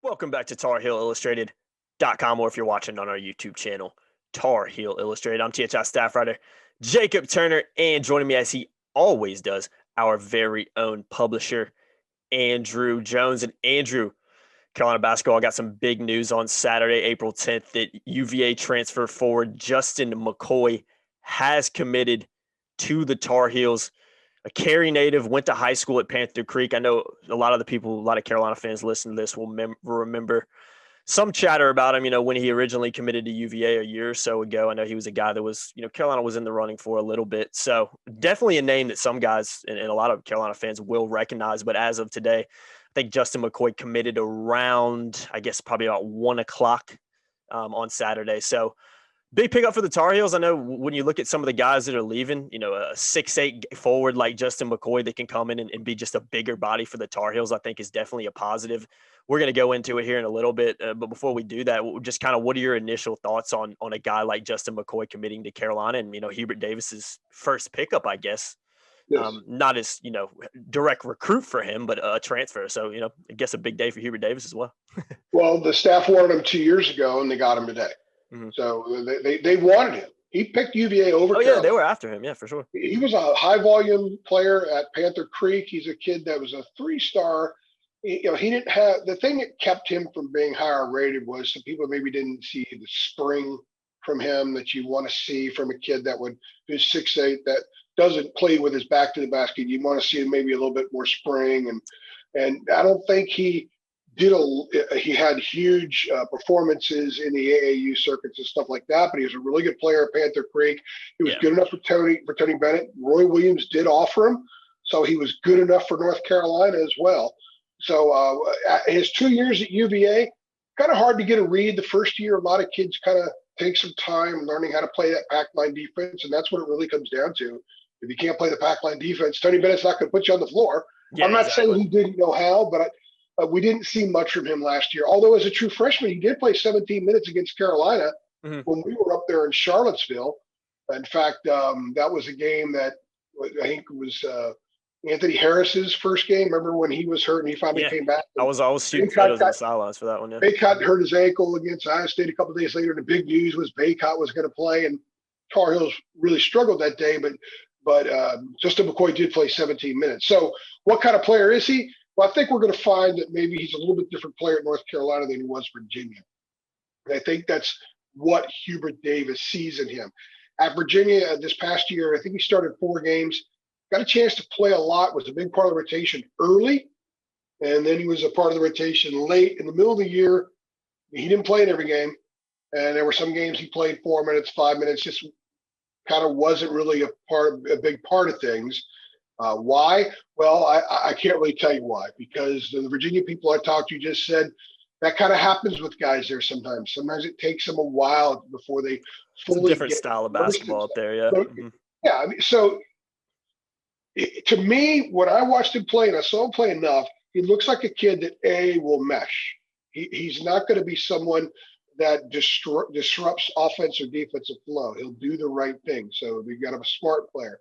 Welcome back to TarHeelIllustrated.com, or if you're watching on our YouTube channel, Tar Heel Illustrated. I'm THI staff writer Jacob Turner, and joining me as he always does, our very own publisher, Andrew Jones. And Andrew, Carolina basketball got some big news on Saturday, April 10th, that UVA transfer forward Justin McKoy has committed to the Tar Heels. A Cary native, went to high school at Panther Creek. I know a lot of Carolina fans listening to this will remember some chatter about him, when he originally committed to UVA a year or so ago. I know he was a guy that was, Carolina was in the running for a little bit. So definitely a name that some guys and a lot of Carolina fans will recognize. But as of today, I think Justin McKoy committed around, I guess, probably about 1 o'clock on Saturday. So big pickup for the Tar Heels. I know when you look at some of the guys that are leaving, a 6'8" forward like Justin McKoy that can come in and be just a bigger body for the Tar Heels, I think is definitely a positive. We're going to go into it here in a little bit. But before we do that, just kind of what are your initial thoughts on a guy like Justin McKoy committing to Carolina and, Hubert Davis's first pickup, I guess? Yes. Not as, direct recruit for him, but a transfer. So, I guess a big day for Hubert Davis as well. Well, the staff wanted him 2 years ago, and they got him today. Mm-hmm. So they wanted him. He picked UVA over Carolina. Yeah, they were after him. Yeah, for sure. He was a high-volume player at Panther Creek. He's a kid that was a 3-star. He didn't have – the thing that kept him from being higher rated was some people maybe didn't see the spring from him that you want to see from a kid who's 6'8", that doesn't play with his back to the basket. You want to see maybe a little bit more spring. And I don't think he – he had huge performances in the AAU circuits and stuff like that, but he was a really good player at Panther Creek. He was good enough for Tony Bennett. Roy Williams did offer him, so he was good enough for North Carolina as well. So his 2 years at UVA, kind of hard to get a read. The first year, a lot of kids kind of take some time learning how to play that pack line defense, and that's what it really comes down to. If you can't play the pack line defense, Tony Bennett's not going to put you on the floor. Yeah, I'm not saying he didn't know how, but we didn't see much from him last year. Although as a true freshman, he did play 17 minutes against Carolina when we were up there in Charlottesville. In fact, that was a game that I think was Anthony Harris's first game. Remember when he was hurt and he finally came back? I was shooting photos on the sidelines for that one. Yeah. Baycott hurt his ankle against Iowa State a couple of days later. The big news was Baycott was going to play, and Tar Heels really struggled that day. But Justin McKoy did play 17 minutes. So what kind of player is he? Well, I think we're going to find that maybe he's a little bit different player at North Carolina than he was Virginia. And I think that's what Hubert Davis sees in him. At Virginia this past year, I think he started 4 games, got a chance to play a lot, was a big part of the rotation early, and then he was a part of the rotation late. In the middle of the year, he didn't play in every game, and there were some games he played 4 minutes, 5 minutes, just kind of wasn't really a big part of things. Why? Well, I can't really tell you why, because the Virginia people I talked to just said that kind of happens with guys there sometimes. Sometimes it takes them a while before they fully it's a different style of basketball up there, yeah. So, yeah, I mean, so to me, when I watched him play, and I saw him play enough, he looks like a kid that will mesh. He's not going to be someone that disrupts offense or defensive flow. He'll do the right thing. So we got a smart player.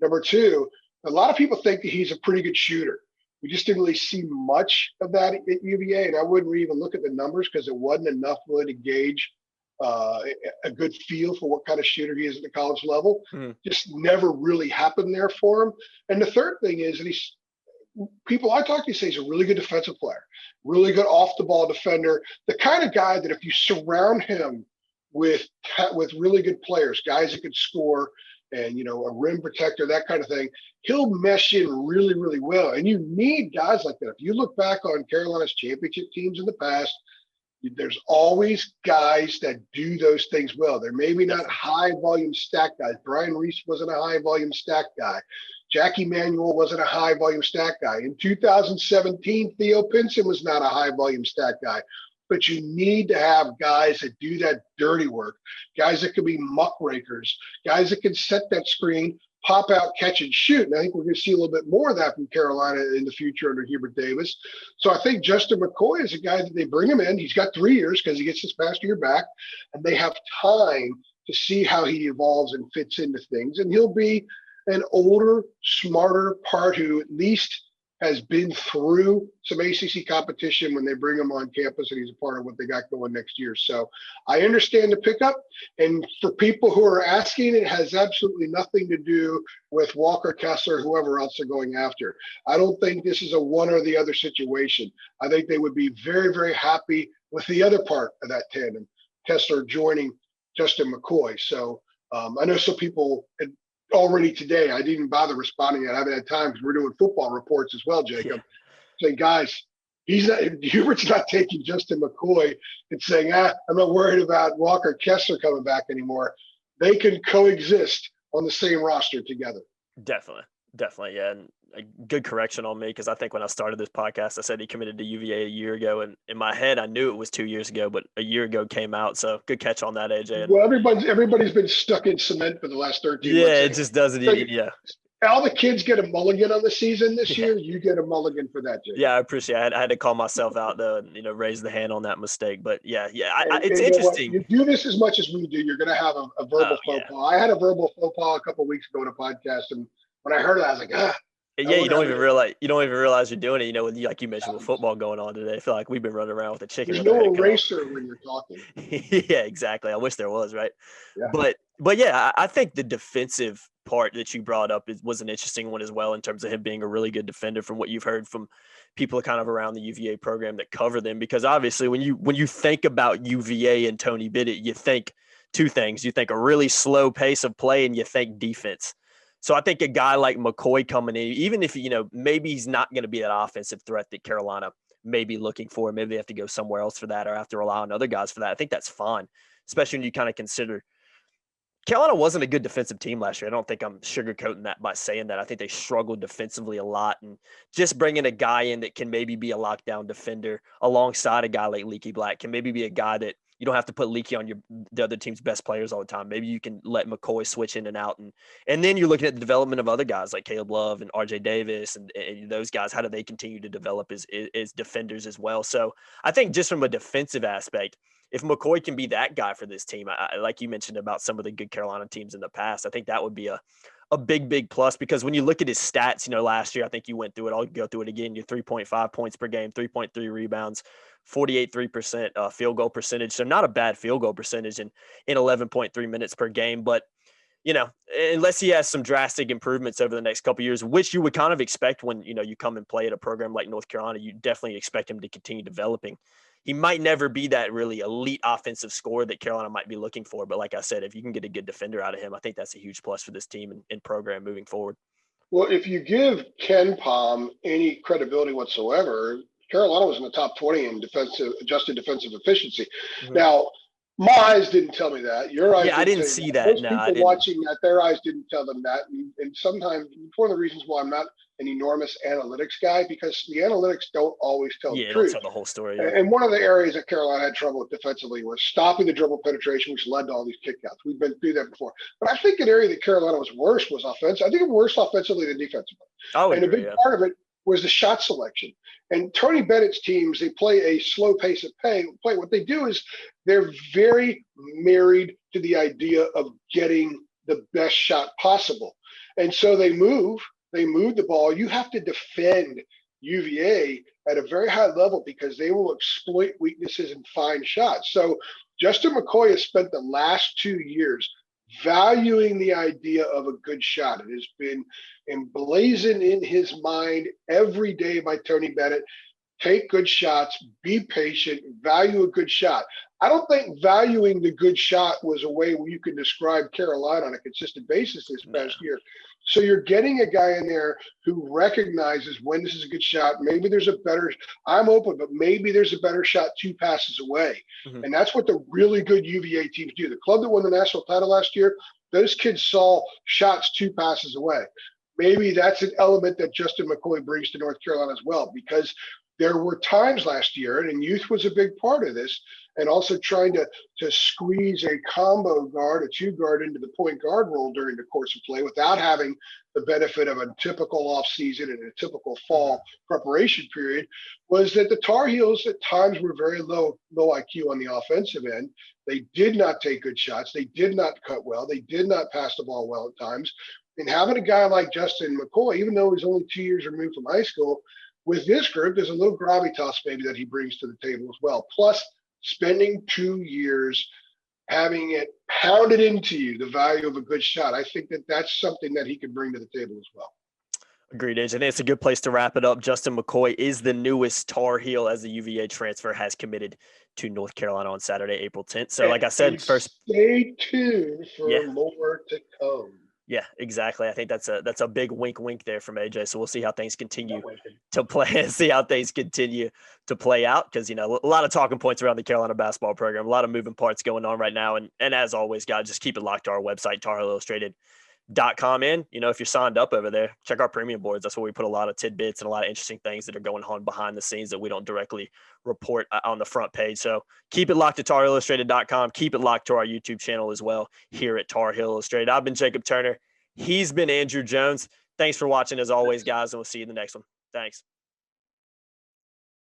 Number 2, a lot of people think that he's a pretty good shooter. We just didn't really see much of that at UVA, and I wouldn't even look at the numbers because it wasn't enough really to gauge a good feel for what kind of shooter he is at the college level. Just never really happened there for him. And the third thing is that people I talk to say he's a really good defensive player, really good off-the-ball defender, the kind of guy that if you surround him with really good players, guys that could score, and, a rim protector, that kind of thing, he'll mesh in really, really well. And you need guys like that. If you look back on Carolina's championship teams in the past, there's always guys that do those things well. They're maybe not high-volume stack guys. Brian Reese wasn't a high-volume stack guy. Jackie Manuel wasn't a high-volume stack guy. In 2017, Theo Pinson was not a high-volume stack guy. But you need to have guys that do that dirty work, guys that can be muckrakers, guys that can set that screen, pop out, catch and shoot. And I think we're going to see a little bit more of that from Carolina in the future under Hubert Davis. So I think Justin McKoy is a guy that they bring him in. He's got 3 years because he gets this past year back, and they have time to see how he evolves and fits into things. And he'll be an older, smarter part who at least has been through some ACC competition when they bring him on campus, and he's a part of what they got going next year. So I understand the pickup. And for people who are asking, it has absolutely nothing to do with Walker Kessler, whoever else they're going after. I don't think this is a one or the other situation. I think they would be very, very happy with the other part of that tandem, Kessler joining Justin McKoy. So I know some people already today, I didn't bother responding yet. I haven't had time because we're doing football reports as well, Jacob. Yeah. Saying, guys, Hubert's not taking Justin McKoy and saying, I'm not worried about Walker Kessler coming back anymore. They can coexist on the same roster together. Definitely. Yeah. And a good correction on me, because I think when I started this podcast, I said he committed to UVA a year ago. And in my head, I knew it was 2 years ago, but a year ago came out. So good catch on that, AJ. Well, everybody's been stuck in cement for the last 13 months. Yeah, it just doesn't even, all the kids get a mulligan on the season this year. You get a mulligan for that, Jake. Yeah, I appreciate it. I had to call myself out, though, and, raise the hand on that mistake. But, it's interesting. You do this as much as we do, you're going to have a verbal faux pas. I had a verbal faux pas a couple of weeks ago in a podcast, and when I heard it, I was like, Yeah, you don't even realize you're doing it. Like you mentioned with football going on today, I feel like we've been running around with a chicken. There's no eraser when you're talking. Yeah, exactly. I wish there was, right? Yeah. But yeah, I think the defensive part that you brought up was an interesting one as well, in terms of him being a really good defender, from what you've heard from people kind of around the UVA program that cover them. Because obviously when you think about UVA and Tony Bennett, you think two things. You think a really slow pace of play, and you think defense. So I think a guy like McKoy coming in, even if, maybe he's not going to be that offensive threat that Carolina may be looking for, maybe they have to go somewhere else for that or have to rely on other guys for that. I think that's fine, especially when you kind of consider Carolina wasn't a good defensive team last year. I don't think I'm sugarcoating that by saying that. I think they struggled defensively a lot, and just bringing a guy in that can maybe be a lockdown defender alongside a guy like Leaky Black can maybe be a guy that you don't have to put Leaky on the other team's best players all the time. Maybe you can let McKoy switch in and out. And then you're looking at the development of other guys like Caleb Love and RJ Davis and those guys. How do they continue to develop as defenders as well? So I think just from a defensive aspect, if McKoy can be that guy for this team, like you mentioned about some of the good Carolina teams in the past, I think that would be a big plus, because when you look at his stats, last year, I think you went through it. I'll go through it again. You're 3.5 points per game, 3.3 rebounds, 48.3% field goal percentage. So not a bad field goal percentage in 11.3 minutes per game. But, unless he has some drastic improvements over the next couple of years, which you would kind of expect when, you come and play at a program like North Carolina, you definitely expect him to continue developing. He might never be that really elite offensive scorer that Carolina might be looking for. But like I said, if you can get a good defender out of him, I think that's a huge plus for this team and program moving forward. Well, if you give Ken Palm any credibility whatsoever, Carolina was in the top 20 in adjusted defensive efficiency. Mm-hmm. Now, my eyes didn't tell me that. Your eyes, I didn't see that. Most people watching that, their eyes didn't tell them that. And sometimes one of the reasons why I'm not an enormous analytics guy, because the analytics don't always tell the truth. Don't tell the whole story. Yeah. And one of the areas that Carolina had trouble with defensively was stopping the dribble penetration, which led to all these kickouts. We've been through that before. But I think an area that Carolina was worse was offense. I think it was worse offensively than defensively. And a big part of it was the shot selection. And Tony Bennett's teams, they play a slow pace of play. What they do is they're very married to the idea of getting the best shot possible. And so they move the ball. You have to defend UVA at a very high level because they will exploit weaknesses and find shots. So Justin McKoy has spent the last 2 years valuing the idea of a good shot. It has been emblazoned in his mind every day by Tony Bennett. Take good shots, be patient, value a good shot. I don't think valuing the good shot was a way where you could describe Carolina on a consistent basis this past year. So you're getting a guy in there who recognizes when this is a good shot. Maybe there's a better, I'm open, but maybe there's a better shot 2 passes away. Mm-hmm. And that's what the really good UVA teams do. The club that won the national title last year, those kids saw shots 2 passes away. Maybe that's an element that Justin McKoy brings to North Carolina as well, because there were times last year, and youth was a big part of this, and also trying to squeeze a combo guard, a 2-guard into the point guard role during the course of play without having the benefit of a typical offseason and a typical fall preparation period, was that the Tar Heels at times were very low IQ on the offensive end. They did not take good shots. They did not cut well. They did not pass the ball well at times. And having a guy like Justin McKoy, even though he's only 2 years removed from high school, with this group, there's a little gravitas maybe that he brings to the table as well. Plus, spending 2 years having it pounded into you, the value of a good shot. I think that that's something that he could bring to the table as well. Agreed, Age. I think it's a good place to wrap it up. Justin McKoy is the newest Tar Heel as the UVA transfer has committed to North Carolina on Saturday, April 10th. So, like I said, first, stay tuned for yeah, more to come. yeah, exactly. I think that's a big wink, wink there from AJ. So we'll see how things continue to play. See how things continue to play out because a lot of talking points around the Carolina basketball program, a lot of moving parts going on right now. And as always, guys, just keep it locked to our website, TarHeelIllustrated.com. And if you're signed up over there, check our premium boards. That's where we put a lot of tidbits and a lot of interesting things that are going on behind the scenes that we don't directly report on the front page. So keep it locked to TarHeelIllustrated.com. Keep it locked to our YouTube channel as well here at Tar Heel Illustrated. I've been Jacob Turner. He's been Andrew Jones. Thanks for watching as always, guys, and we'll see you in the next one. Thanks.